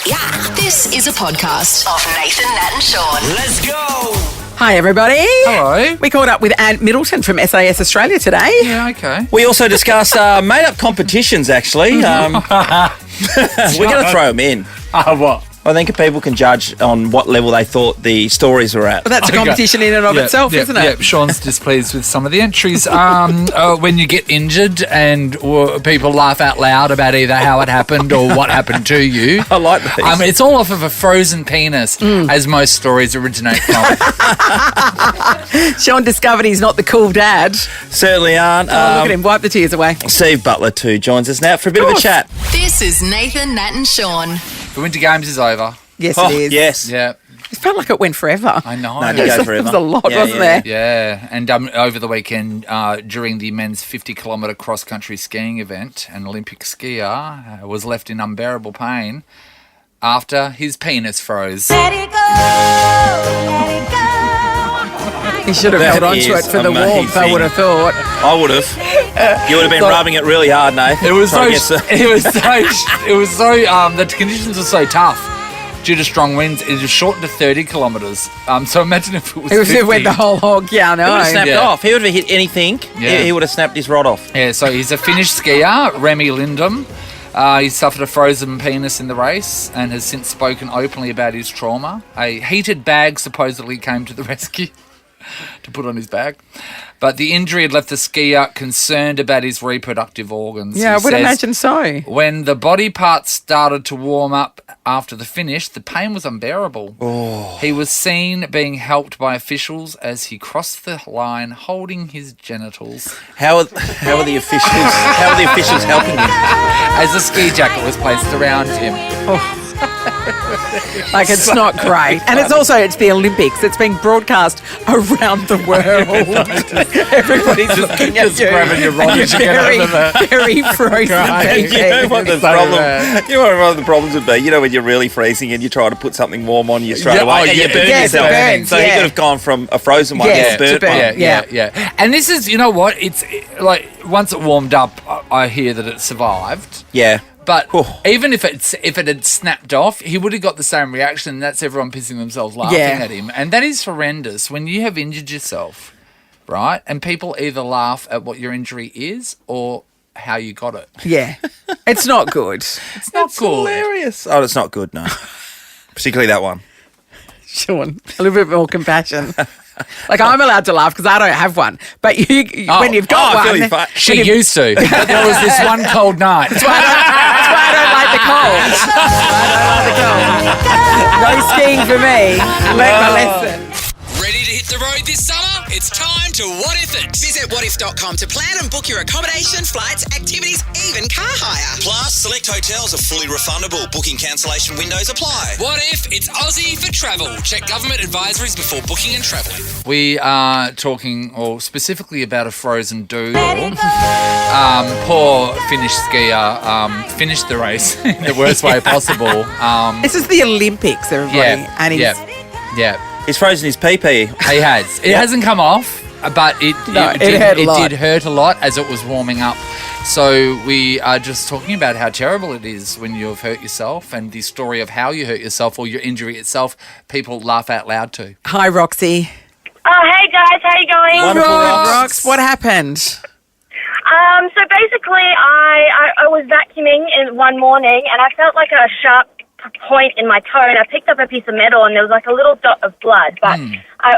Yeah. This is a podcast of Nathan, Nat and Shaun. Let's go! Hi, everybody. Hello. We caught up with Middleton from SAS Australia today. Yeah, okay. We also discussed made-up competitions, actually. We're going to throw them in. What? I think people can judge on what level they thought the stories were at. Well, that's a competition in and of itself, isn't it? Yeah, Sean's displeased with some of the entries. When you get injured and people laugh out loud about either how it happened or what happened to you. I like these. It's all off of a frozen penis, as most stories originate from. Sean discovered he's not the cool dad. Certainly aren't. Look at him, wipe the tears away. Steve Butler, too, joins us now for a bit of a chat. This is Nathan, Nat and Shaun. The Winter Games is over. Yes, Oh, it is. yes. Yeah. It felt like it went forever. I know. No, it did go There forever. was a lot, wasn't there? Yeah, and over the weekend, during the men's 50-kilometre cross-country skiing event, an Olympic skier was left in unbearable pain after his penis froze. Let it go, let it go. He should have That held on to is it for the warmth, I amazing. would have thought. I would have. You would have been rubbing it really hard, Nathan. It was so. Trying to get The conditions were so tough due to strong winds. It was shortened to 30 kilometres. So imagine if it was. It went the whole hog. Yeah, I know. He would have snapped Yeah. off. He would have hit anything. Yeah. He would have snapped his rod off. Yeah, so he's a Finnish skier, Remi Lindum. He suffered a frozen penis in the race and has since spoken openly about his trauma. A heated bag supposedly came to the rescue to put on his bag. But the injury had left the skier concerned about his reproductive organs. Yeah, I He would says, imagine so. when the body parts started to warm up after the finish, the pain was unbearable. Oh. He was seen being helped by officials as he crossed the line holding his genitals How are the officials? How are the officials helping him? as a ski jacket was placed around him. Like, it's not great. And it's the Olympics. It's being broadcast around the world. Everybody's looking at just grabbing your rod and as you get very, over there. very frozen. You know what the problem? You know what one of the problems would be? You know when you're really freezing and you try to put something warm on you straight Yeah, away, oh, and yeah, you burn yes, it yourself. burns, So yeah. he could have gone from a frozen one Yes, to a burnt to burn. one. Yeah. And this is, you know what? It's like once it warmed up, I hear that it survived. Yeah. But Oh. even if it had snapped off, he would have got the same reaction. And that's everyone pissing themselves laughing Yeah. at him, and that is horrendous. When you have injured yourself, right, and people either laugh at what your injury is or how you got it. Yeah. It's not good. It's not It's cool. hilarious. Oh, it's not good, no. Particularly that one. Sean, a little bit more compassion. Like, I'm allowed to laugh because I don't have one. But when you've got I feel one... your fa- She used to. There was this one cold night. That's why I don't like the cold. No skiing for me. Learn my lesson. Ready to hit the road this summer? It's time to What If It. Visit whatif.com to plan and book your accommodation, flights, activities, even car hire. Plus, select hotels are fully refundable. Booking cancellation windows apply. What if it's Aussie for travel? Check government advisories before booking and travelling. We are talking, or specifically about a frozen doodle. Poor Finnish skier finished the race in the worst way possible. This is the Olympics, everybody. Yeah, And he's... yeah. He's frozen his pee-pee. He has. It hasn't come off, but it did hurt a lot as it was warming up. So we are just talking about how terrible it is when you have hurt yourself, and the story of how you hurt yourself or your injury itself, people laugh out loud to. Hi, Roxy. Oh, hey guys, how you going? Wonderful, Rox. Rox, what happened? So basically, I was vacuuming in one morning, and I felt like a sharp point in my toe, and I picked up a piece of metal, and there was like a little dot of blood, but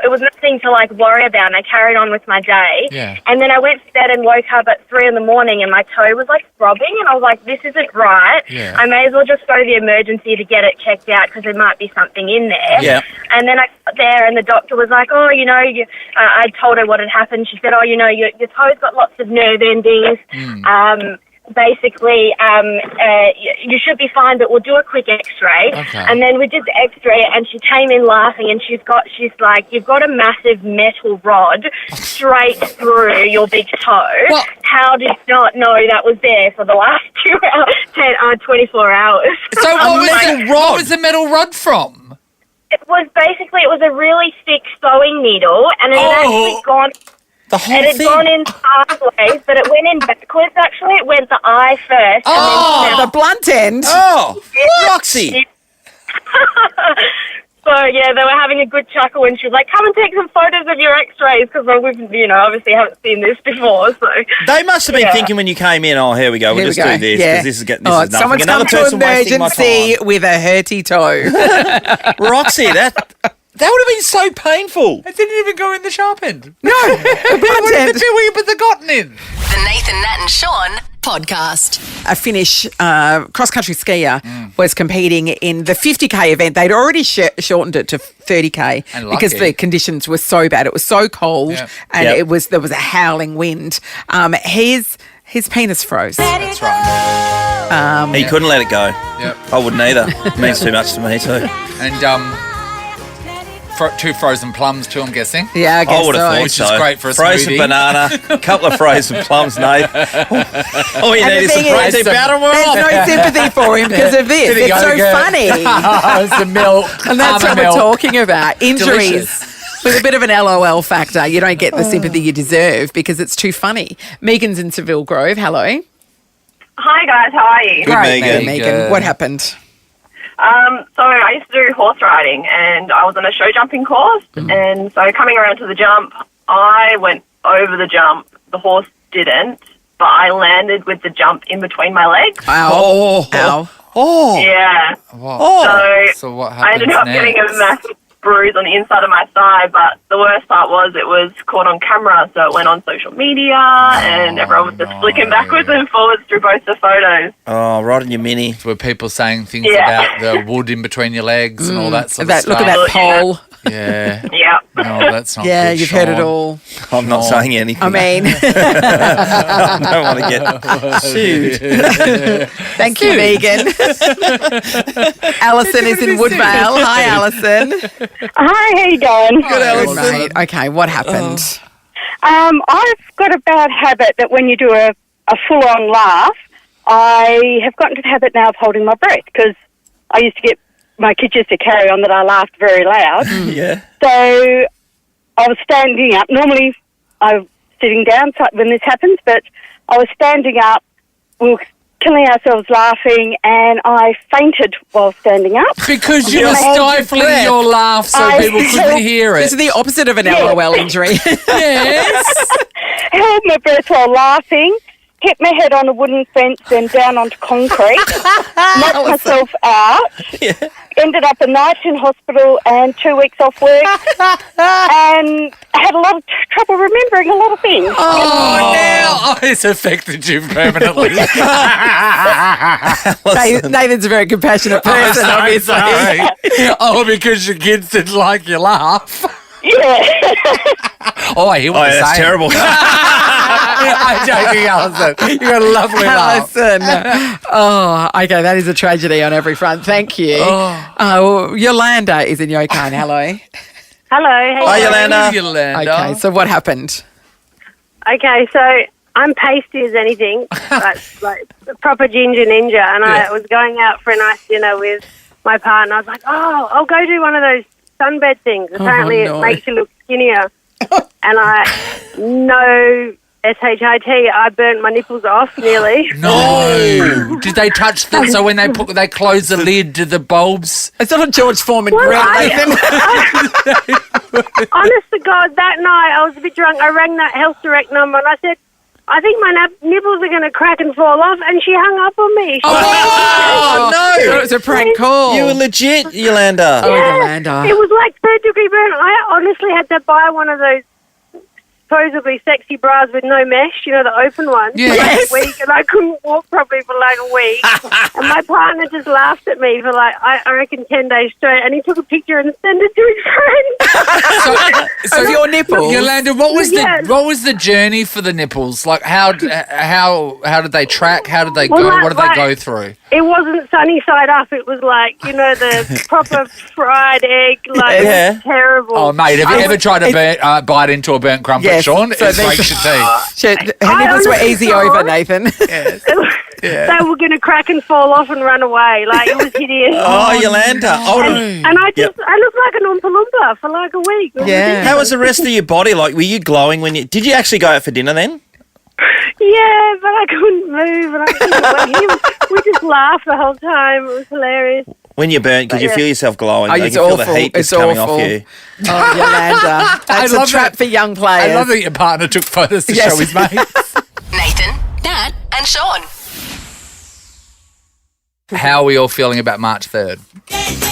it was nothing to like worry about, and I carried on with my day. Yeah. And then I went to bed and woke up at 3 a.m, and my toe was like throbbing, and I was like, this isn't right. Yeah. I may as well just go to the emergency to get it checked out because there might be something in there. Yeah. And then I got there, and the doctor was like, oh, I told her what had happened. She said, oh, your toe's got lots of nerve endings. Basically, you should be fine, but we'll do a quick x-ray. Okay. And then we did the x-ray, and she came in laughing, and she's like, you've got a massive metal rod straight through your big toe. What? How did you not know that was there for the last 24 hours? So what was the metal rod from? It was a really thick sewing needle, and it had actually gone... The whole It had thing. gone in sideways, but it went in backwards, actually. It went the eye first. Oh, and then the blunt end. Oh, Roxy. yeah, they were having a good chuckle, and she was like, "Come and take some photos of your X-rays," because we've, obviously haven't seen this before. So they must have been thinking when you came in, "Oh, here we go, we'll just do this because this is nothing." Someone's Another come to person wasting my emergency time. with a hurty toe. Roxy, that would have been so painful. It didn't even go in the sharp end. No, Where did the put the cotton in? The Nathan, Nat and Shaun podcast. A Finnish cross-country skier was competing in the 50K event. They'd already shortened it to 30K because the conditions were so bad. It was so cold and there was a howling wind. His penis froze. That's right. He couldn't let it go. Yep. I wouldn't either. It means too much to me too. And two frozen plums too, I'm guessing. Yeah, I guess I would have thought Which so. is great for a frozen smoothie. banana, a couple of frozen plums, Nate. All you need is some protein powder. There's no sympathy for him because of this. It's so funny. It's the milk. And that's what we're talking about. Injuries. Delicious. With a bit of an LOL factor. You don't get the sympathy you deserve because it's too funny. Megan's in Seville Grove. Hello. hi guys, how are you? Good, Great, Megan. Megan. What happened? So I used to do horse riding, and I was on a show jumping course, and so coming around to the jump, I went over the jump. The horse didn't, but I landed with the jump in between my legs. Ow. Oh. Ow. Yeah. So what I happened ended up getting a massive bruise on the inside of my thigh, but the worst part was it was caught on camera, so it went on social media, and everyone was just flicking backwards and forwards through both the photos. Oh, right on your mini. Were people saying things Yeah. about the wood in between your legs and all that sort of stuff? Look at that pole. Yeah. Yeah. No, that's not Yeah, good, you've heard it Shaun. all. I'm not saying anything. I mean, I don't want to get sued. thank you, Megan. Alison is in Woodvale. Hi, Alison. Hi, how you going? Good, mate. Okay, what happened? I've got a bad habit that when you do a full-on laugh, I have gotten to the habit now of holding my breath because I used to get my kids used to carry on that I laughed very loud. Yeah. So I was standing up. Normally I'm sitting down when this happens, but I was standing up. We were killing ourselves laughing, and I fainted while standing up. Because you Yeah. were Hold your stifling breath. your laugh so I people couldn't hear This is it. the opposite of an LOL injury. Yes. Held my breath while laughing. Hit my head on a wooden fence, then down onto concrete. Knocked myself out. Yeah. Ended up a night in hospital and 2 weeks off work. And had a lot of trouble remembering a lot of things. Oh, now it's affected you permanently. Nathan's a very compassionate person, obviously. Oh, because your kids didn't like your laugh. Yeah. Oh, I hear what you're that's saying. terrible. I'm joking, Alison. You got a lovely laugh. Alison. Oh, okay, that is a tragedy on every front. Thank you. Yolanda is in Yokan. Hello. Hello. Hi, Yolanda. Yolanda. Okay, so what happened? Okay, so I'm pasty as anything, like a proper ginger ninja, and I was going out for a nice dinner with my partner. I was like, oh, I'll go do one of those sunbed things. Apparently no. it makes you look skinnier. And no SHIT, I burnt my nipples off nearly. No. Did they touch them? So when they close the lid, did the bulbs? It's not a George Foreman grill, Nathan. Honest to God, that night I was a bit drunk. I rang that health direct number and I said, I think my nipples are going to crack and fall off, and she hung up on me. Oh, So no. it was a prank call. You were legit, Yolanda. Oh, Yolanda. It was like 3rd-degree burn. I honestly had to buy one of those supposedly sexy bras with no mesh, you know, the open ones, Yes. for like a week, and I couldn't walk properly for like a week. And my partner just laughed at me for like, I reckon 10 days straight, and he took a picture and sent it to his friend. So your nipples. Yolanda, what was Yes. what was the journey for the nipples? Like how did they track? How did they Well, go? like- What did they go through? It wasn't sunny side up. It was like, you know, the proper fried egg, like Yeah. it was terrible. Oh, mate, have you ever tried to bite into a burnt crumpet, Yes. Shaun? So It they- breaks your teeth. Her nipples were honestly easy thought- over, Nathan. They were going to crack and fall off and run away. Like, it was hideous. Oh, Yolanda. Oh, And I just, I looked like an Oompa Loompa for like a week. It was Yeah. how was the rest of your body? Like, were you glowing when you... Did you actually go out for dinner then? Yeah, but I couldn't move and I couldn't. We just laughed the whole time. It was hilarious. When you're burnt, because you feel yourself glowing, Oh, you it's can feel the awful. heat It's that's coming awful. off you. Oh, Yolanda. That's a trap for young players. I love that your partner took photos to show his mates. Nathan, Nat, and Sean. How are we all feeling about March 3rd?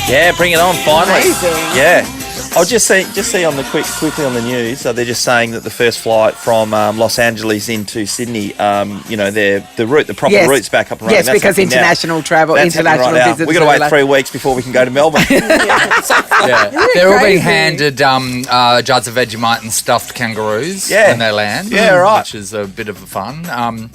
Yeah, bring it on, finally. Amazing. Yeah. I'll just see on the quickly on the news. So they're just saying that the first flight from Los Angeles into Sydney, the proper route's back up and running. Yes, That's because happening now. international travel, That's international happening right now. visits. We've got to wait 3 weeks before we can go to Melbourne. Yeah. They're all being handed jars of Vegemite and stuffed kangaroos when they land. Yeah, right. Which is a bit of fun.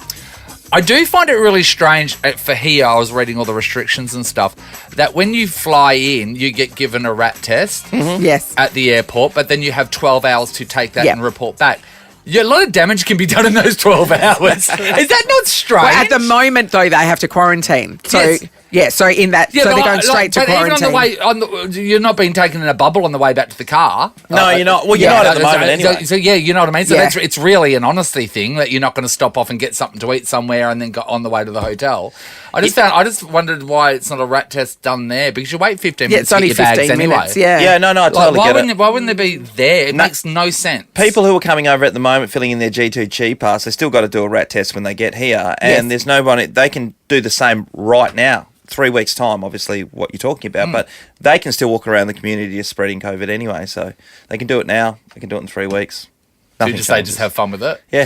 I do find it really strange for here, I was reading all the restrictions and stuff, that when you fly in, you get given a rat test Yes. at the airport, but then you have 12 hours to take that and report back. Yeah, a lot of damage can be done in those 12 hours. Is that not strange? Well, at the moment, though, they have to quarantine. So, so in that, so they're going straight to quarantine. Even on the way, you're not being taken in a bubble on the way back to the car. No, you're not. Well, you're not at the moment anyway. So you know what I mean? So it's really an honesty thing that you're not going to stop off and get something to eat somewhere and then go on the way to the hotel. I just wondered why it's not a rat test done there, because you wait 15 minutes to get your bags anyway. Yeah, no, I totally get it. Why wouldn't they be there? It makes no sense. People who are coming over at the moment filling in their G2 Chi pass, they still got to do a rat test when they get here, and there's nobody. They can do the same right now. 3 weeks' time, obviously, what you're talking about, but they can still walk around the community just spreading COVID anyway, so they can do it now. They can do it in 3 weeks. You just say, just have fun with it. Yeah.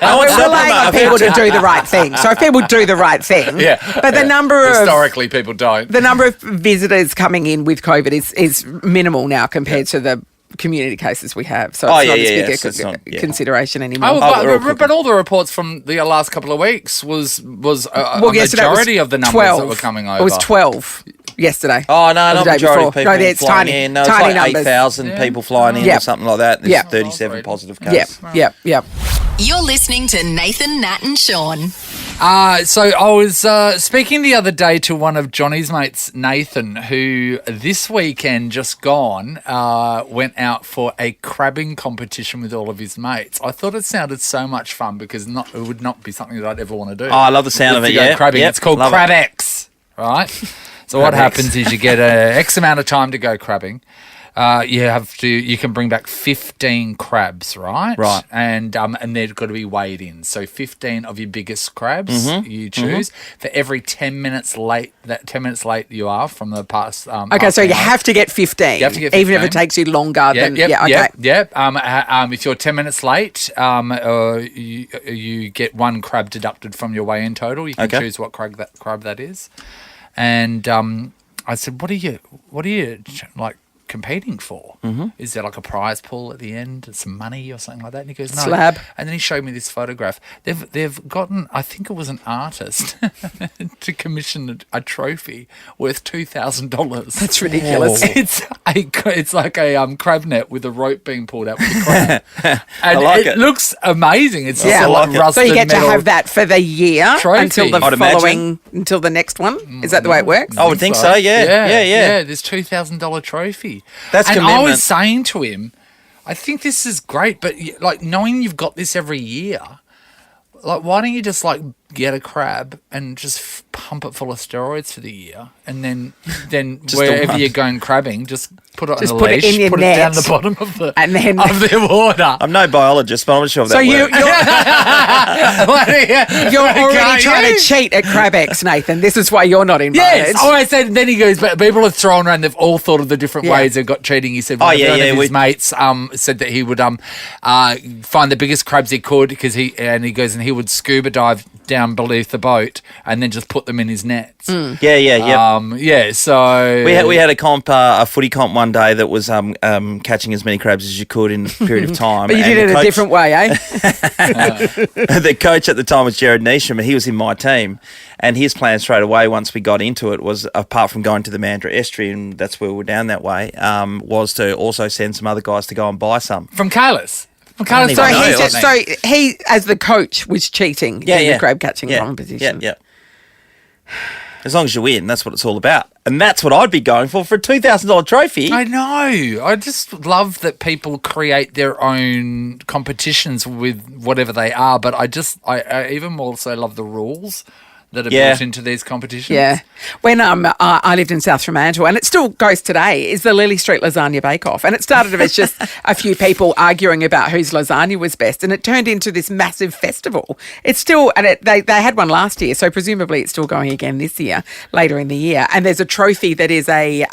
We're relying on people to do the right thing. So if people do the right thing, but the number of historically people don't. The number of visitors coming in with COVID is minimal now compared to the community cases we have. So it's not as big a consideration anymore. But all the reports from the last couple of weeks was a majority of the numbers that were coming over. It was 12 yesterday. Oh, no, not majority of people it's flying tiny, in. No, tiny it's like numbers. 8,000 people flying in or something like that. There's 37 positive cases. Yep. You're listening to Nathan, Nat, and Sean. So I was speaking the other day to one of Johnny's mates, Nathan, who this weekend just gone went out for a crabbing competition with all of his mates. I thought it sounded so much fun because it would not be something that I'd ever want to do. Oh, I love the sound of it, crabbing. Yep, it's called CrabX, right? So what happens is you get X amount of time to go crabbing. You can bring back 15 crabs, right? Right. And they've got to be weighed in. So 15 of your biggest crabs you choose. For every 10 minutes late you are from the past. Okay, so you have to get 15. You have to get 15. Even if it takes you longer than. If you're 10 minutes late, you get one crab deducted from your weigh-in total. You can choose what crab that is. And I said, what are you like competing for? Is there like a prize pool at the end, some money or something like that? And he goes, no. Slab. And then he showed me this photograph. They've gotten, I think it was an artist to commission a trophy worth $2,000. That's ridiculous. It's like a crab net with a rope being pulled out with a crab. And it looks amazing. It's just like rusted so you get to metal have that for the year trophy. until the next one. Is that the way it works? I would think so. Yeah. This $2,000 trophy. That's and commitment. I was saying to him, I think this is great, but like knowing you've got this every year, like why don't you just like get a crab and just pump it full of steroids for the year, and then wherever you're going crabbing, just put it on the leash, it in your put net, it down the bottom of the water. I'm no biologist, but I'm not sure if that works. You're already trying to cheat at CrabX, Nathan. This is why you're not invited. Yes. Oh, I said. Then he goes, but people have thrown around. They've all thought of the different ways they've got cheating. He said, one of his mates said that he would find the biggest crabs he could because he would scuba dive down beneath the boat and then just put them in his nets. So we had a footy comp one day that was catching as many crabs as you could in a period of time. But you did it a different way, eh? The coach at the time was Jared Neesham, and he was in my team. And his plan straight away, once we got into it, was apart from going to the Mandurah Estuary, and that's where we were down that way, was to also send some other guys to go and buy some from Kalis. So he, as the coach, was cheating in the crab catching competition. Yeah. As long as you win, that's what it's all about. And that's what I'd be going for a $2,000 trophy. I know. I just love that people create their own competitions with whatever they are. But I even more so love the rules that are built into these competitions. Yeah. When I lived in South Fremantle, and it still goes today, is the Lily Street Lasagna Bake-Off. And it started as just a few people arguing about whose lasagna was best, and it turned into this massive festival. It's still, and they had one last year, so presumably it's still going again this year, later in the year. And there's a trophy that is a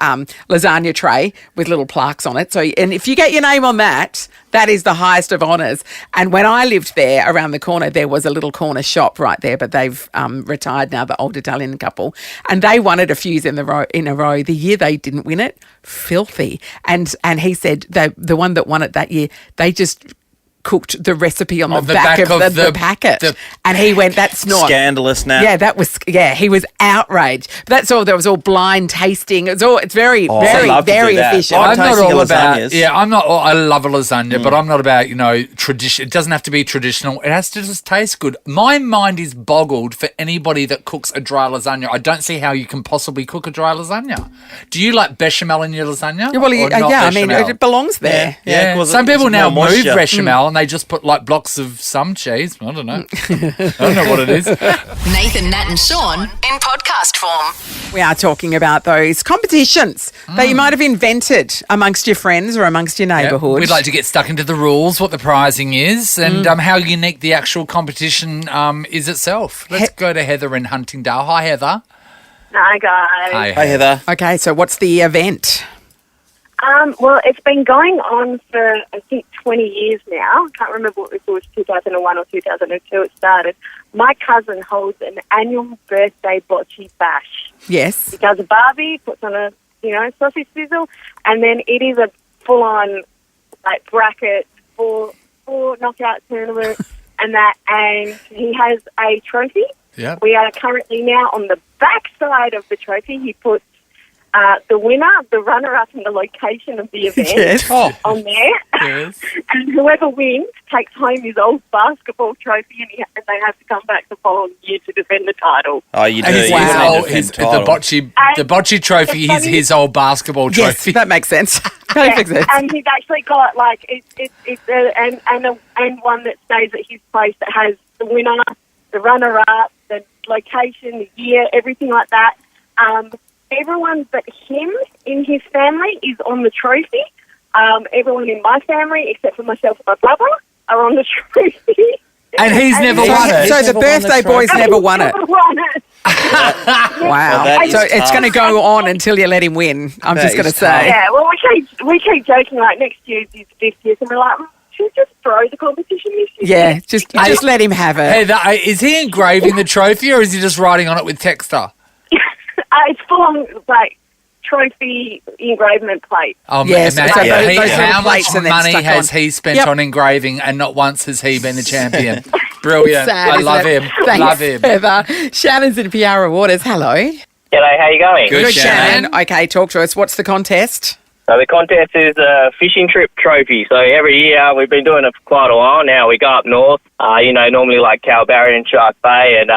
lasagna tray with little plaques on it. So, and if you get your name on that, that is the highest of honours. And when I lived there, around the corner, there was a little corner shop right there, but they've retired now, the old Italian couple, and they won it a few in a row. The year they didn't win it, filthy. And he said the one that won it that year, they just cooked the recipe on the back of the packet. And he went, that's not... Scandalous now. Yeah, he was outraged. But that's all, there was all blind tasting. It's very efficient. I'm not all about... Yeah, I love a lasagna, but I'm not about, tradition. It doesn't have to be traditional. It has to just taste good. My mind is boggled for anybody that cooks a dry lasagna. I don't see how you can possibly cook a dry lasagna. Do you like bechamel in your lasagna? Yeah, well, I mean, it belongs there. Yeah. Some people now move bechamel and they just put like blocks of some cheese. I don't know. I don't know what it is. Nathan, Nat and Shaun in podcast form. We are talking about those competitions that you might have invented amongst your friends or amongst your neighbourhood. We'd like to get stuck into the rules, what the prizing is, and how unique the actual competition is itself. Let's go to Heather in Huntingdale. Hi, Heather. Hi, guys. Hi, Heather. Okay, so what's the event? Well, it's been going on for, I think, 20 years now. I can't remember if it was 2001 or 2002 it started. My cousin holds an annual birthday bocce bash. Yes. He does a barbie, puts on a, sausage sizzle, and then it is a full-on, bracket for knockout tournament and that, and he has a trophy. Yeah. We are currently now on the back side of the trophy. He puts the winner, the runner-up, and the location of the event on there. Yes. And whoever wins takes home his old basketball trophy, and they have to come back the following year to defend the title. Oh, you do. The bocce trophy is his old basketball trophy. Yes, that makes sense. And he's actually got and one that stays at his place that has the winner, the runner-up, the location, the year, everything like that. Everyone but him in his family is on the trophy. Everyone in my family, except for myself and my brother, are on the trophy. And he's never won it. So the birthday boy's never won it. Wow. Well, so it's going to go on until you let him win, I'm just going to say. Yeah, well, we keep joking, next year's his 50th, and we're like, should we just throw the competition this year? Yeah, just let him have it. Hey, is he engraving the trophy or is he just writing on it with Texter? It's full on, trophy engravement plate. Oh, yes, man. so How much money has he spent on engraving, and not once has he been the champion? Brilliant. Sad, I love him. Thanks, Love him. Heather. Shannon's in Piara Waters. Hello. G'day, how you going? Good, Shannon. Okay, talk to us. What's the contest? So the contest is a fishing trip trophy. So every year, we've been doing it for quite a while now. We go up north, normally like Kalbarri and Shark Bay, and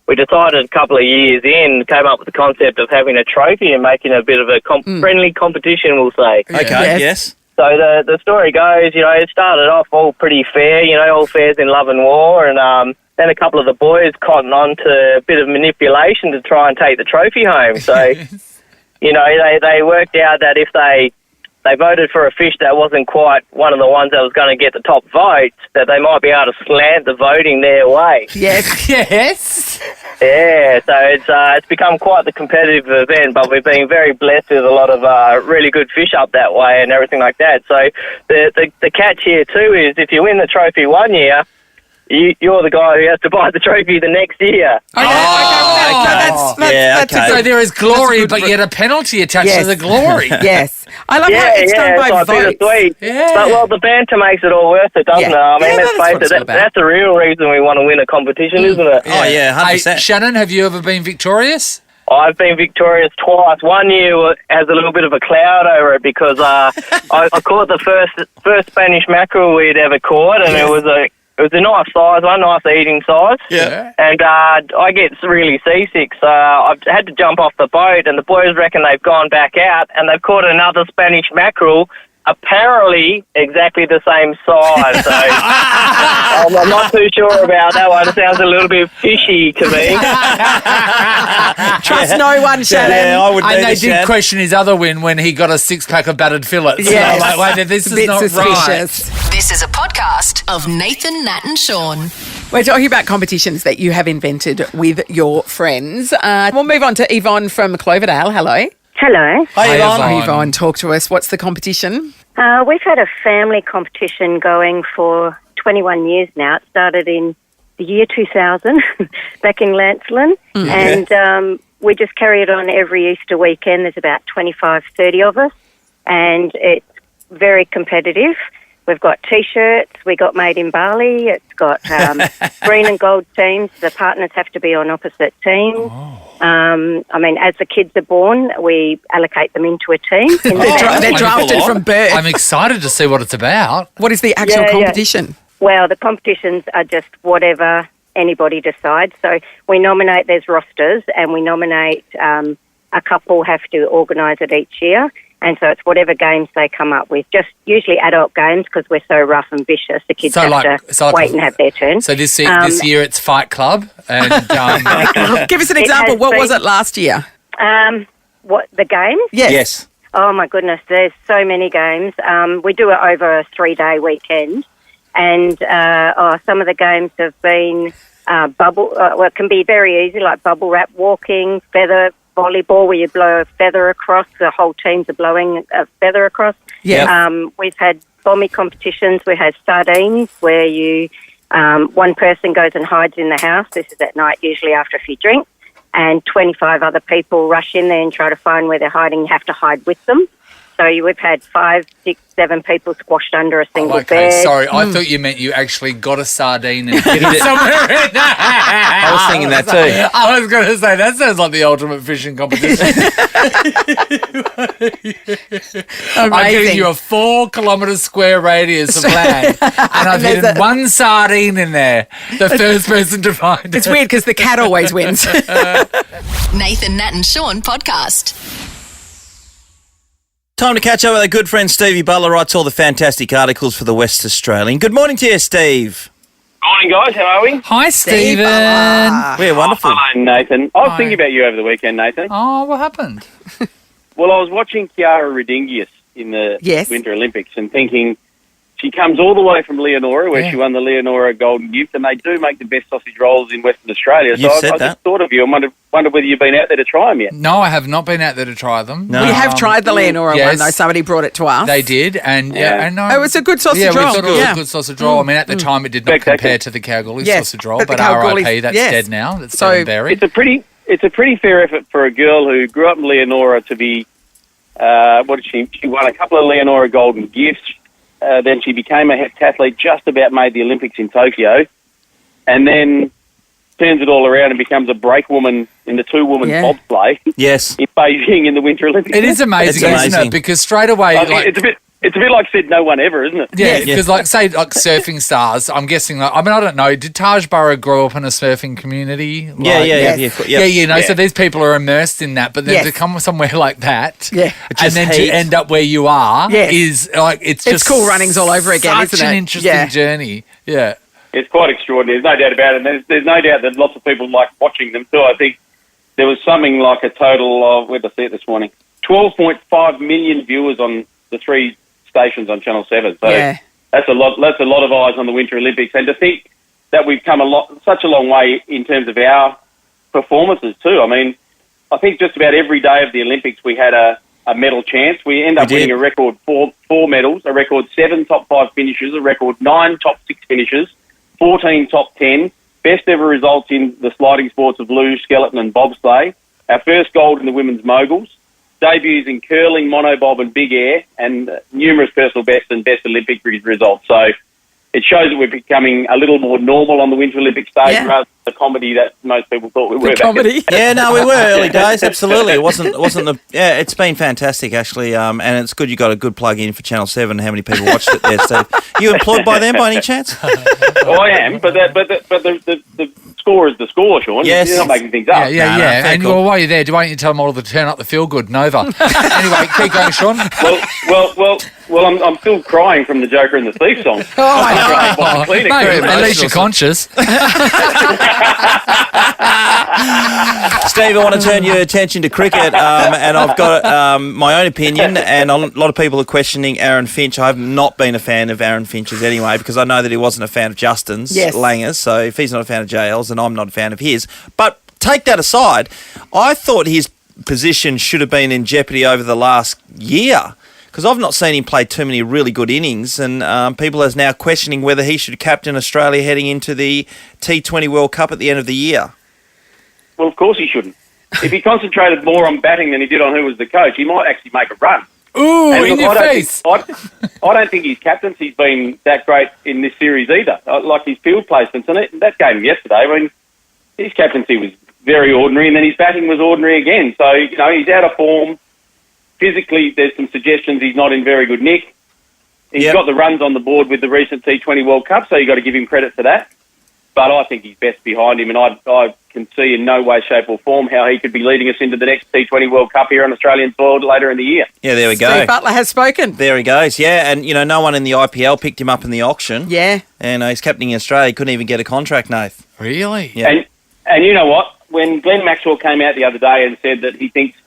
we decided a couple of years in, came up with the concept of having a trophy and making a bit of a friendly competition, we'll say. Okay, yes. So the story goes, it started off all pretty fair, all fairs in love and war, and then a couple of the boys cottoned on to a bit of manipulation to try and take the trophy home. So, they worked out that if they voted for a fish that wasn't quite one of the ones that was going to get the top votes, that they might be able to slant the voting their way. Yes. Yes. Yeah, so it's become quite the competitive event, but we've been very blessed with a lot of really good fish up that way and everything like that. So the catch here too is if you win the trophy one year, you're the guy who has to buy the trophy the next year. So there is glory, but yet a penalty attached to the glory. Yes. I love how it's done by votes. Bittersweet. Yeah. But, the banter makes it all worth it, doesn't it? I mean, let's face it, that's the real reason we want to win a competition, isn't it? Oh, yeah, 100%. Hey, Shannon, have you ever been victorious? I've been victorious twice. One year has a little bit of a cloud over it because I caught the first Spanish mackerel we'd ever caught, and it was a nice size one, nice eating size. Yeah. And I get really seasick, so I've had to jump off the boat, and the boys reckon they've gone back out, and they've caught another Spanish mackerel apparently exactly the same size. So I'm not too sure about that one. It sounds a little bit fishy to me. Trust no one, Shannon. Yeah, I would. And they did question his other win when he got a 6-pack of battered fillets. Yes. Like, wait, this It's a is bit not suspicious. right. This is a podcast of Nathan, Nat and Shaun. We're talking about competitions that you have invented with your friends. We'll move on to Yvonne from Cloverdale. Hello. Hello. Hi, Yvonne. Yvonne. Yvonne, talk to us. What's the competition? We've had a family competition going for 21 years now. It started in the year 2000 back in Lancelin. And we just carry it on every Easter weekend. There's about 25, 30 of us. And it's very competitive. We've got T-shirts. We got Made in Bali. It's got green and gold teams. The partners have to be on opposite teams. I mean, as the kids are born, we allocate them into a team. They're drafted from birth. I'm excited to see what it's about. What is the actual competition? Well, the competitions are just whatever anybody decides. So we nominate, there's rosters, and we nominate a couple have to organise it each year. And so it's whatever games they come up with, just usually adult games because we're so rough and vicious. The kids have to wait and have their turn. So this year it's Fight Club. And Give us an example. What was it last year? What, the games? Yes. Oh, my goodness, there's so many games. We do it over a 3-day weekend. And some of the games have been it can be very easy, like bubble wrap walking, feather volleyball, where you blow a feather across. The whole teams are blowing a feather across. Yeah. We've had bombing competitions. We had sardines, where you one person goes and hides in the house. This is at night, usually after a few drinks, and 25 other people rush in there and try to find where they're hiding. You have to hide with them. So we've had 5, 6, 7 people squashed under a single bed. Sorry, I thought you meant you actually got a sardine and hid it somewhere in there. I was thinking that too. I was going to say, that sounds like the ultimate fishing competition. I'm giving you a 4-kilometre square radius of land, and I've hidden one sardine in there. The first person to find it. It's weird because the cat always wins. Nathan, Nat and Shaun podcast. Time to catch up with our good friend Stevie Butler, writes all the fantastic articles for the West Australian. Good morning to you, Steve. Morning, guys. How are we? Hi, Stephen. We're wonderful. Hello, Nathan. I was thinking about you over the weekend, Nathan. Oh, what happened? Well, I was watching Chiara Rodriguez in the Winter Olympics and thinking she comes all the way from Leonora, where she won the Leonora Golden Gift, and they do make the best sausage rolls in Western Australia. You said I just thought of you and wondered whether you've been out there to try them yet. No, I have not been out there to try them. No. We have tried the Leonora one, though. Somebody brought it to us. They did, and it was a good sausage roll. Yeah, we thought it was a good sausage roll. I mean, at the time, it did not compare to the Kalgoorlie sausage roll, but RIP, that's dead now. That's dead and buried. It's a pretty fair effort for a girl who grew up in Leonora to be. What did she? She won a couple of Leonora Golden Gifts. Then she became a heptathlete, just about made the Olympics in Tokyo, and then turns it all around and becomes a brakewoman in the 2-woman bobsleigh. Yes. In Beijing in the Winter Olympics. It is amazing, isn't it? Because straight away... It's a bit like said no one ever, isn't it? Yeah, because say surfing stars, I'm guessing, I don't know, did Taj Burrow grow up in a surfing community? So these people are immersed in that, but then to come somewhere like that, and then to end up where you are, is like, it's just cool runnings all over again, isn't it? Such an interesting journey. Yeah. It's quite extraordinary. There's no doubt about it. And there's no doubt that lots of people like watching them too. I think there was something like a total of, where did I see it this morning, 12.5 million viewers on the 3 stations on Channel 7. So that's a lot of eyes on the Winter Olympics. And to think that we've come such a long way in terms of our performances too. I mean, I think just about every day of the Olympics we had a medal chance. We end up winning a record 4 medals, a record 7 top 5 finishes, a record 9 top 6 finishes, 14 top 10, best ever results in the sliding sports of luge, skeleton and bobsleigh, our first gold in the women's moguls, debuts in curling, monobob and big air, and numerous personal bests and best Olympic results. So it shows that we're becoming a little more normal on the Winter Olympic stage rather than the comedy that most people thought we were. Comedy? Yeah, no, we were early days, absolutely. It wasn't the... Yeah, it's been fantastic, actually, and it's good you got a good plug-in for Channel 7 and how many people watched it there, Steve. You employed by them by any chance? Well, I am, but the score is the score, Sean. Yes. You're not making things up. Yeah. And cool. while you're there, why don't you tell them all to turn up the feel good Nova? Anyway, keep going, Sean. Well, I'm still crying from the Joker and the Thief song. Mate, at least you're conscious. Steve, I want to turn your attention to cricket, and I've got my own opinion, and a lot of people are questioning Aaron Finch. I've not been a fan of Aaron Finch's anyway, because I know that he wasn't a fan of Justin's, Langer's, so if he's not a fan of JL's, then I'm not a fan of his. But take that aside, I thought his position should have been in jeopardy over the last year, because I've not seen him play too many really good innings, and people are now questioning whether he should captain Australia heading into the T20 World Cup at the end of the year. Well, of course he shouldn't. If he concentrated more on batting than he did on who was the coach, he might actually make a run. Ooh, in your face! I don't think his captaincy's been that great in this series either. Like his field placements, and that game yesterday, I mean, his captaincy was very ordinary, and then his batting was ordinary again. So, he's out of form. Physically, there's some suggestions he's not in very good nick. He's got the runs on the board with the recent T20 World Cup, so you've got to give him credit for that. But I think he's best behind him, and I can see in no way, shape or form how he could be leading us into the next T20 World Cup here on Australian soil later in the year. Yeah, there we go. Steve Butler has spoken. There he goes, yeah. And, no one in the IPL picked him up in the auction. Yeah. And he's captaining Australia. He couldn't even get a contract, Nath. Really? Yeah. And you know what? When Glenn Maxwell came out the other day and said that he thinks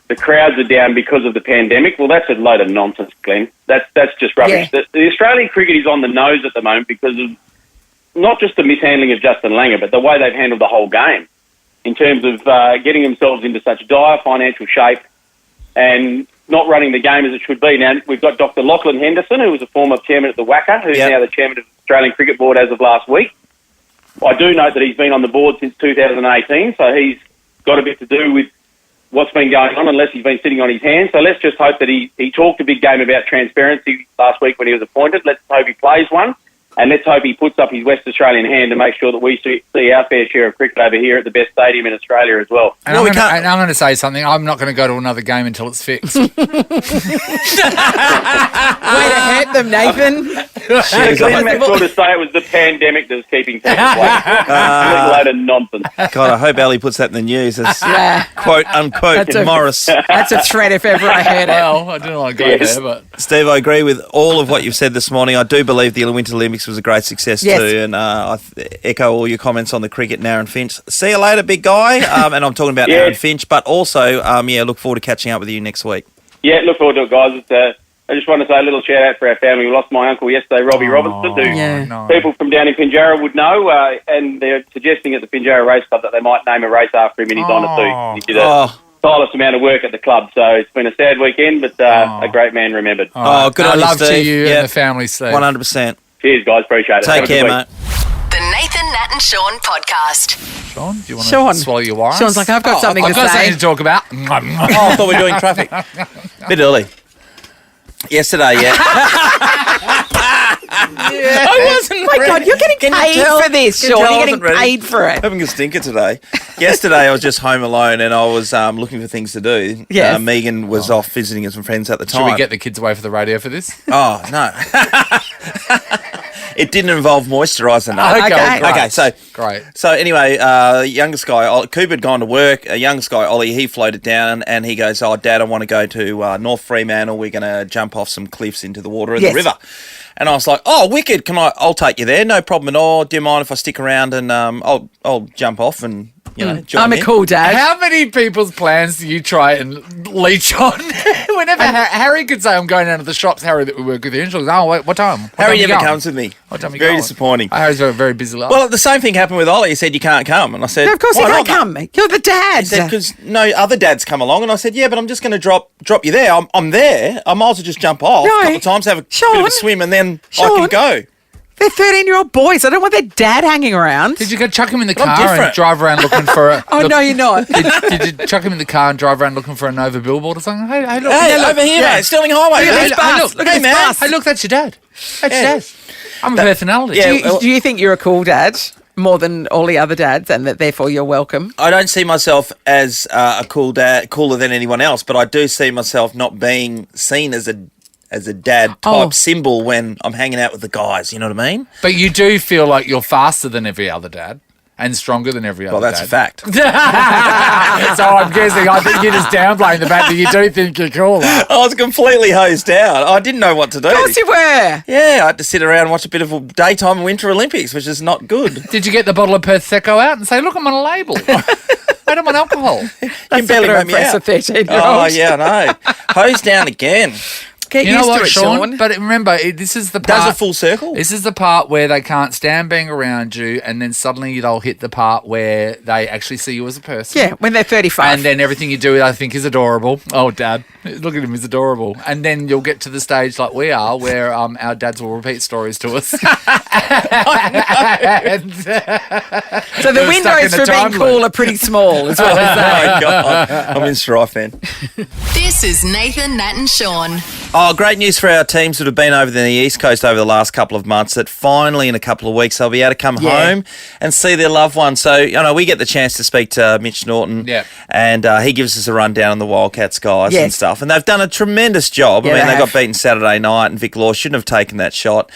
the crowds are down because of the pandemic, well, that's a load of nonsense, Glenn. That's just rubbish. Yeah. The Australian cricket is on the nose at the moment because of not just the mishandling of Justin Langer, but the way they've handled the whole game in terms of getting themselves into such dire financial shape and not running the game as it should be. Now, we've got Dr. Lachlan Henderson, who was a former chairman at the WACA, who's now the chairman of the Australian Cricket Board as of last week. I do note that he's been on the board since 2018, so he's got a bit to do with what's been going on, unless he's been sitting on his hands. So let's just hope that he talked a big game about transparency last week when he was appointed. Let's hope he plays one. And let's hope he puts up his West Australian hand to make sure that we see our fair share of cricket over here at the best stadium in Australia as well. And I'm going to say something. I'm not going to go to another game until it's fixed. Way to hurt them, Nathan. Glenn Maxwell to say it was the pandemic that was keeping things away. A load of nonsense. God, I hope Ali puts that in the news as quote, unquote, in Morris. That's a threat if ever I heard it. Well, I didn't want to go there, but... Steve, I agree with all of what you've said this morning. I do believe the Winter Olympics was a great success too, and I echo all your comments on the cricket and Aaron Finch. See you later, big guy. And I'm talking about Aaron Finch, but also, look forward to catching up with you next week. Yeah, look forward to it, guys. I just want to say a little shout out for our family. We lost my uncle yesterday, Robbie Robinson, who people from down in Pinjarra would know, and they're suggesting at the Pinjarra Race Club that they might name a race after him in his honour too. He did a tireless amount of work at the club, so it's been a sad weekend, but a great man remembered. Good on you, love Steve. to you and the family, Steve. 100%. Cheers, guys. Appreciate it. Take care, mate. The Nathan, Nat and Sean podcast. Sean, do you want to swallow your wires? Sean's like, I've got something to say. I've got something to talk about. I thought we were doing traffic. Bit early. Yesterday, I wasn't. My God, you're getting paid for this, Sean. You're getting paid for it. Having a stinker today. Yesterday, I was just home alone and I was looking for things to do. Yes. Megan was off visiting some friends at the time. Should we get the kids away for the radio for this? Oh, no. It didn't involve moisturiser, no. Okay, great. So anyway, youngest guy, Cooper had gone to work. Youngest guy, Ollie, he floated down and he goes, "Oh, Dad, I want to go to North Fremantle. We're going to jump off some cliffs into the water in the river." And I was like, "Oh, wicked! I'll take you there. No problem at all. Do you mind if I stick around and I'll jump off and join I'm a in?" cool dad. How many people's plans do you try and leech on? Whenever Harry could say, "I'm going down to the shops," Harry that we work with, and she'll go, "Oh, wait, what time?" Harry never comes with me. What time are you Very going? disappointing. Harry's got a very busy life. Well, the same thing happened with Ollie. He said, "You can't come," and I said, No, of course you "Why can't not?" come. You're the dad. He said, "Because no other dads come along," and I said, "Yeah, but I'm just going to drop you there. I'm there. I might as well just jump off a couple of times, have a bit of a swim, and then I can go." They're 13-year-old boys. I don't want their dad hanging around. Did you go chuck him in the car and drive around looking for a... Oh, no, you're not. Did you chuck him in the car and drive around looking for a Nova billboard or something? Hey, look. Hey, over here, mate. Sterling Highway. Look at this bus. Look at this bus. Hey, look, that's your dad. That's your dad. I'm a personality. Yeah, Do you think you're a cool dad more than all the other dads and that therefore you're welcome? I don't see myself as a cool dad, cooler than anyone else, but I do see myself not being seen as a dad type symbol when I'm hanging out with the guys, you know what I mean? But you do feel like you're faster than every other dad. And stronger than every other Well, that's dad. a fact. So I'm guessing, I think you're just downplaying the fact that you do think you're cooler. I was completely hosed down. I didn't know what to do. Of course you were. Yeah, I had to sit around and watch a bit of a daytime Winter Olympics, which is not good. Did you get the bottle of Prosecco out and say, look, I'm on a label? I don't want alcohol. You barely made me out. A 13-year-old. Oh, yeah, I know. Hosed down again. Get You used know to what, it, Sean? But remember, this is the part... Does a full circle? This is the part where they can't stand being around you, and then suddenly they'll hit the part where they actually see you as a person. Yeah, when they're 35. And then everything you do, I think, is adorable. Oh, Dad, look at him, he's adorable. And then you'll get to the stage like we are, where our dads will repeat stories to us. So the windows for being cool are pretty small, is what I'm saying. Oh, my God. I'm in strife then. This is Nathan, Nat and Sean. Oh, great news for our teams that have been over the East Coast over the last couple of months, that finally in a couple of weeks they'll be able to come home and see their loved ones. So, you know, we get the chance to speak to Mitch Norton, and he gives us a rundown on the Wildcats guys and stuff. And they've done a tremendous job. Yeah, I mean, they they got beaten Saturday night, and Vic Law shouldn't have taken that shot.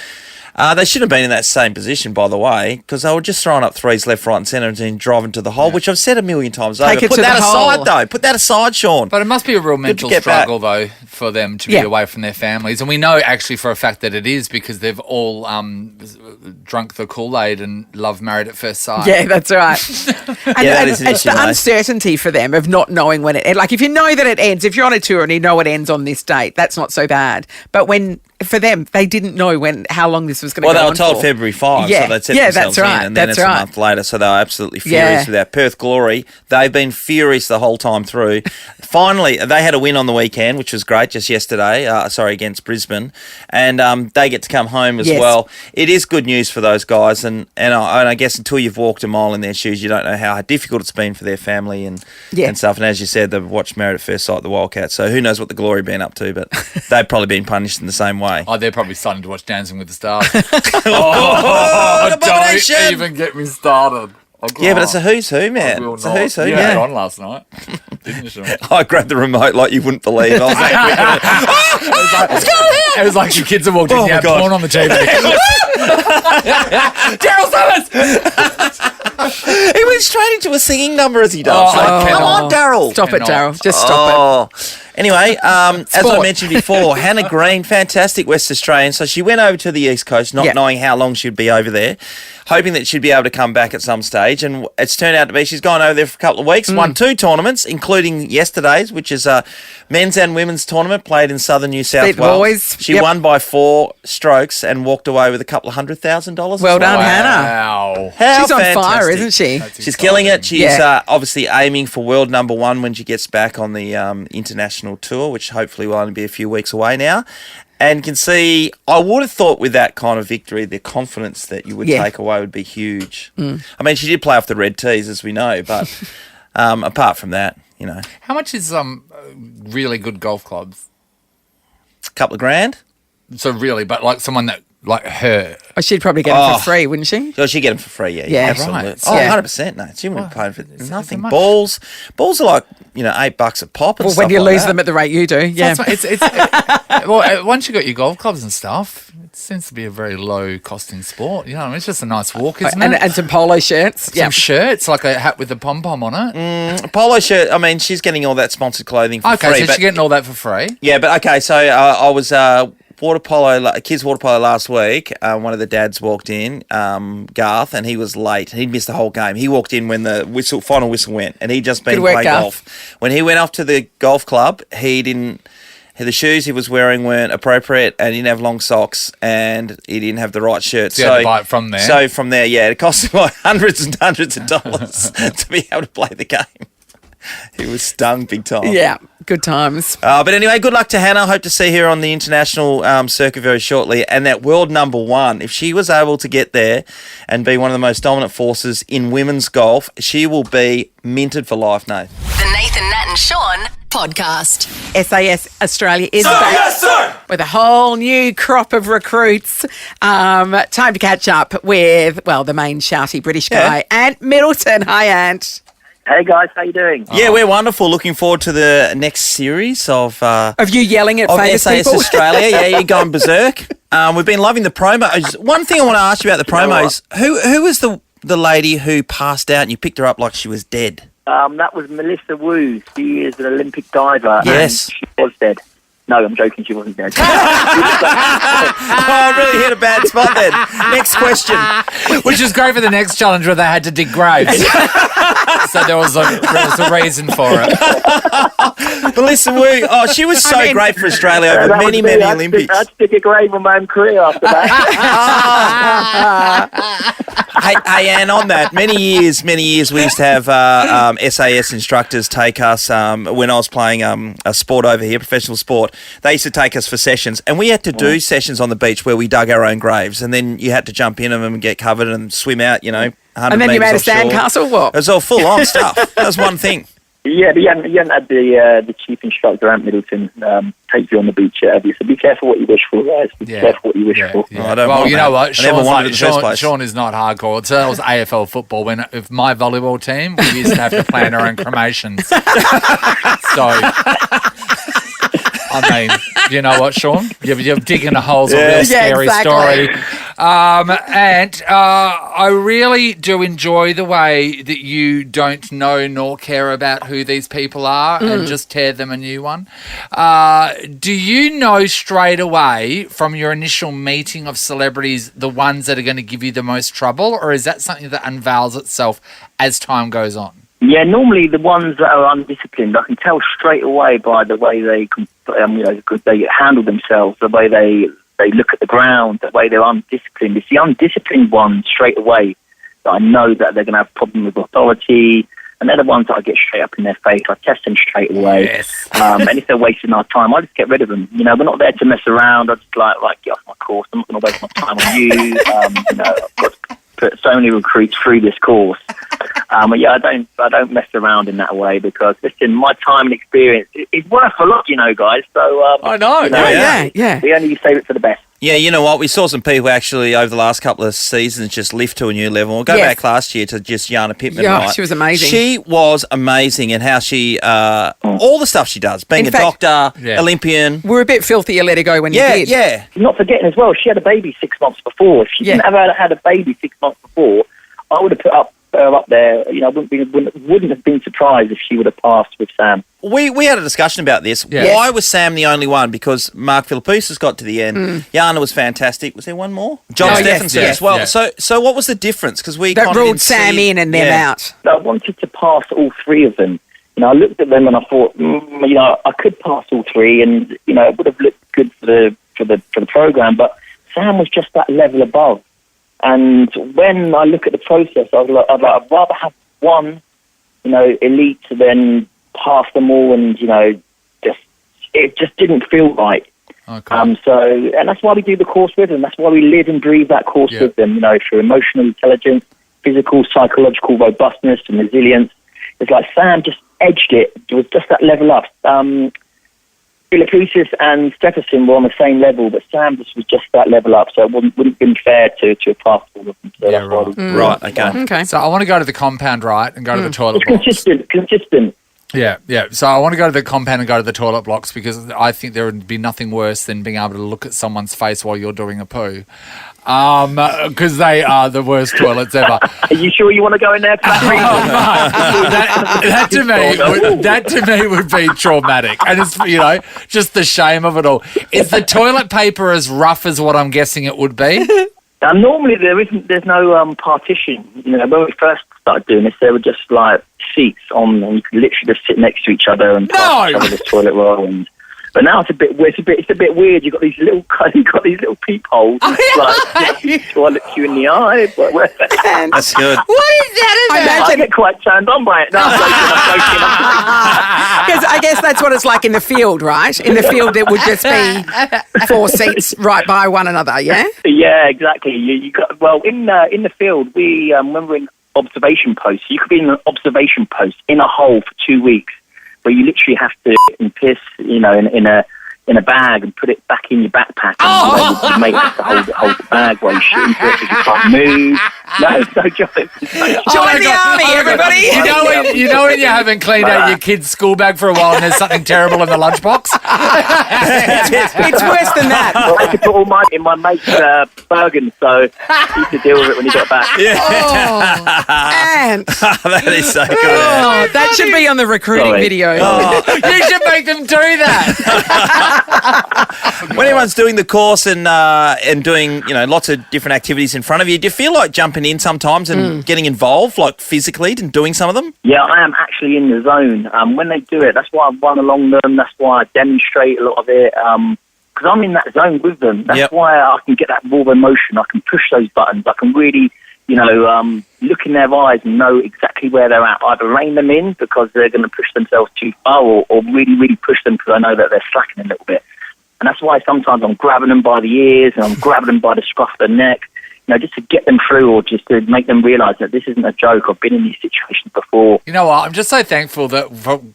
They shouldn't have been in that same position, by the way, because they were just throwing up threes left, right and centre and then driving to the hole, which I've said a million times over. Put that aside, though. Put that aside, Sean. But it must be a real mental struggle, though, for them to be away from their families. And we know, actually, for a fact that it is, because they've all drunk the Kool-Aid and love Married at First Sight. Yeah, that's right. That is it's the uncertainty for them of not knowing when it ends. Like, if you know that it ends, if you're on a tour and you know it ends on this date, that's not so bad. But for them, they didn't know how long this was going to go on. Well, they were told February 5, so they'd set themselves in, and then it's a month later, so they were absolutely furious with that. Perth Glory, they've been furious the whole time through. Finally, they had a win on the weekend, which was great, just yesterday, against Brisbane, and they get to come home as well. It is good news for those guys, and I guess until you've walked a mile in their shoes, you don't know how difficult it's been for their family and stuff. And as you said, they've watched Married at First Sight, the Wildcats, so who knows what the Glory been up to, but they've probably been punished in the same way. Oh, they're probably starting to watch Dancing with the Stars. Don't even get me started. Yeah, but it's a who's who, man. It's a who's who. You had it on last night, didn't you, Sean? I grabbed the remote like you wouldn't believe. I was like, it was like your kids have walked in, you had porn on the TV. Daryl Summers! He went straight into a singing number as he does. Come on, Daryl. Stop it, Daryl. Just stop it. Anyway, as I mentioned before, Hannah Green, fantastic West Australian. So she went over to the East Coast, not knowing how long she'd be over there, hoping that she'd be able to come back at some stage. And it's turned out to be she's gone over there for a couple of weeks, won 2 tournaments, including yesterday's, which is a men's and women's tournament played in southern New South Wales. She won by 4 strokes and walked away with a couple of $100,000. Well done, Hannah. Wow. She's on fire, isn't she? She's killing it. She's obviously aiming for world number 1 when she gets back on the international tour, which hopefully will only be a few weeks away now. And can see, I would have thought with that kind of victory, the confidence that you would take away would be huge. I mean, she did play off the red tees, as we know, but apart from that, you know. How much is really good golf clubs? A couple of grand. So really, but like someone that, like her. Oh, she'd probably get them for free, wouldn't she? Oh, she'd get them for free, Yeah, absolutely. right. Oh, Yeah. 100%, no. She wouldn't have paid for nothing. much? Balls are like, $8 a pop and Well, stuff when you like lose that. them at the rate you do, yeah. Well, once you got your golf clubs and stuff, it seems to be a very low costing sport. You know, it's just a nice walk, isn't it? And some polo shirts. Some shirts, like a hat with a pom-pom on it. A polo shirt, I mean, she's getting all that sponsored clothing for free. Okay, so she's getting all that for free? Yeah, but okay, so I was kids water polo last week. One of the dads walked in, Garth, and he was late. He'd missed the whole game. He walked in when the final whistle went, and he'd just been playing golf. When he went off to the golf club, the shoes he was wearing weren't appropriate, and he didn't have long socks, and he didn't have the right shirt. So you had to buy it from there? So from there, it cost him like hundreds and hundreds of dollars to be able to play the game. He was stung big time. Yeah, good times. But anyway, good luck to Hannah. Hope to see her on the international circuit very shortly. And that world number 1, if she was able to get there and be one of the most dominant forces in women's golf, she will be minted for life, Nate. The Nathan, Nat and Sean podcast. SAS Australia is back with a whole new crop of recruits. Time to catch up with, the main shouty British guy, Ant Middleton. Hi, Ant. Hey guys, how you doing? Yeah, we're wonderful. Looking forward to the next series of you yelling at famous SAS people. Australia. Yeah, you're going berserk. We've been loving the promos. One thing I want to ask you about the promos: who was the the lady who passed out and you picked her up like she was dead? That was Melissa Wu. She is an Olympic diver. Yes. And she was dead. No, I'm joking. She wasn't dead. I really hit a bad spot then. Next question. Which is great for the next challenge where they had to dig graves. So there was a reason for it. Melissa Wu, she was so great for Australia over many Olympics. I'd stick a grave on my own career after that. Hey, Anne, on that, many years we used to have SAS instructors take us when I was playing a sport over here, professional sport. They used to take us for sessions, and we had to do sessions on the beach where we dug our own graves, and then you had to jump in them and get covered and swim out, 100 And then you made a sandcastle, what? It was all full on stuff. That was one thing. Yeah, but you hadn't had the chief instructor at Middleton take you on the beach yet, have you? So be careful what you wish for, guys. Be careful what you wish for. Yeah. Oh, I don't well, want you that. know what? I never wanted it in the first place. Shaun is not hardcore. So that was AFL football. If my volleyball team, we used to have to plan our own cremations. So, I mean, you know what, Shaun? You're digging a hole's a real scary story. And I really do enjoy the way that you don't know nor care about who these people are and just tear them a new one. Do you know straight away from your initial meeting of celebrities the ones that are going to give you the most trouble, or is that something that unveils itself as time goes on? Yeah, normally the ones that are undisciplined, I can tell straight away by the way they handle themselves, the way they look at the ground, the way they're undisciplined. It's the undisciplined ones straight away that I know that they're going to have a problem with authority, and they're the ones that I get straight up in their face. I test them straight away. Yes. And if they're wasting our time, I just get rid of them. We're not there to mess around. I just like get off my course. I'm not going to waste my time on you. I've got to put so many recruits through this course. I don't mess around in that way because, listen, my time and experience is worth a lot, guys. So I know. Yeah. We only save it for the best. Yeah, you know what? We saw some people actually over the last couple of seasons just lift to a new level. We'll go back last year to just Jana Pittman. Yeah, right? she was amazing. She was amazing in how she, all the stuff she does, being doctor, Olympian. We're a bit filthy, you let her go when you did. Yeah. Not forgetting as well, she had a baby 6 months before. If she didn't have had a baby 6 months before, I would have put her up there. I wouldn't have been surprised if she would have passed with Sam. We had a discussion about this. Yes. Why was Sam the only one? Because Mark Philippoussis got to the end. Jana was fantastic. Was there one more? John Stephenson as well. Yes. So what was the difference? Because we that ruled Sam in and them out. I wanted to pass all three of them. I looked at them and I thought, I could pass all three, and it would have looked good for the program. But Sam was just that level above. And when I look at the process, I'd rather have one, elite than pass them all, and it just didn't feel right. Okay. And that's why we do the course with them. That's why we live and breathe that course with them. Through emotional intelligence, physical, psychological robustness, and resilience. It's like Sam just edged it. It was just that level up. Philippoussis and Stephenson were on the same level, but Sam was just that level up, so it wouldn't have been fair to pass all of them. So that's why right, okay. So I want to go to the compound, right, and go to the toilet blocks. Consistent. Yeah. So I want to go to the compound and go to the toilet blocks because I think there would be nothing worse than being able to look at someone's face while you're doing a poo. Because they are the worst toilets ever. Are you sure you want to go in there for that reason? That to me would be traumatic, and it's just the shame of it all. Is the toilet paper as rough as what I'm guessing it would be? Normally there's no partition. When we first started doing this, there were just like seats on, and you could literally just sit next to each other and pass each other the toilet roll. But now it's a bit weird. You've got these little peepholes. Oh, Do I look you in the eye? That's good. What is that about? I get quite turned on by it. No, I'm joking. Because I guess that's what it's like in the field, right? In the field, it would just be 4 seats right by one another, yeah? Yeah, exactly. You got in the field. We when we're in observation posts, you could be in an observation post in a hole for 2 weeks, where you literally have to piss, in a bag and put it back in your backpack and your mate has to hold the bag while you shit into it because you can't move. No, it's no joke. Join the army, everybody. You know when you haven't cleaned out your kid's school bag for a while and there's something terrible in the lunchbox? It's worse than that. Well, I could put all mine in my mate's Bergen, so he could deal with it when he got back. Yeah. And That is so good. that should be on the recruiting video. You should make them do that. When everyone's doing the course and doing lots of different activities in front of you, do you feel like jumping in sometimes and getting involved, like physically, and doing some of them? Yeah, I am actually in the zone. When they do it, that's why I run along them. That's why I demonstrate a lot of it. Because I'm in that zone with them. That's why I can get that raw emotion. I can push those buttons. I can really, look in their eyes and know exactly where they're at. Either rein them in because they're going to push themselves too far, or really, really push them because I know that they're slacking a little bit. And that's why sometimes I'm grabbing them by the ears and I'm grabbing them by the scruff of the neck, just to get them through or just to make them realise that this isn't a joke. I've been in these situations before. You know what? I'm just so thankful that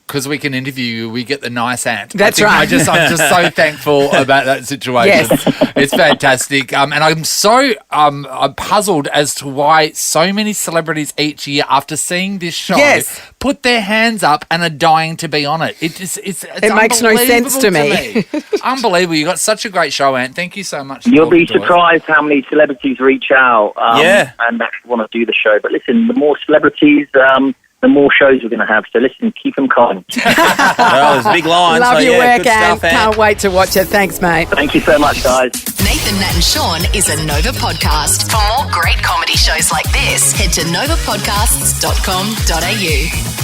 because we can interview you, we get the nice aunt. That's right. I'm just so thankful about that situation. Yes. It's fantastic. And I'm so I'm puzzled as to why so many celebrities each year after seeing this show put their hands up and are dying to be on it. It makes no sense to me. Unbelievable. You got such a great show, Ant. Thank you so much. You'll be surprised how many celebrities reach out and actually want to do the show. But listen, the more celebrities, the more shows we're going to have. So listen, keep them calm. Well, there's big lines. Love your work, good stuff, Ant. Can't wait to watch it. Thanks, mate. Thank you so much, guys. Nathan, Nat and Shaun is a Nova podcast. For more great comedy shows like this, head to novapodcasts.com.au.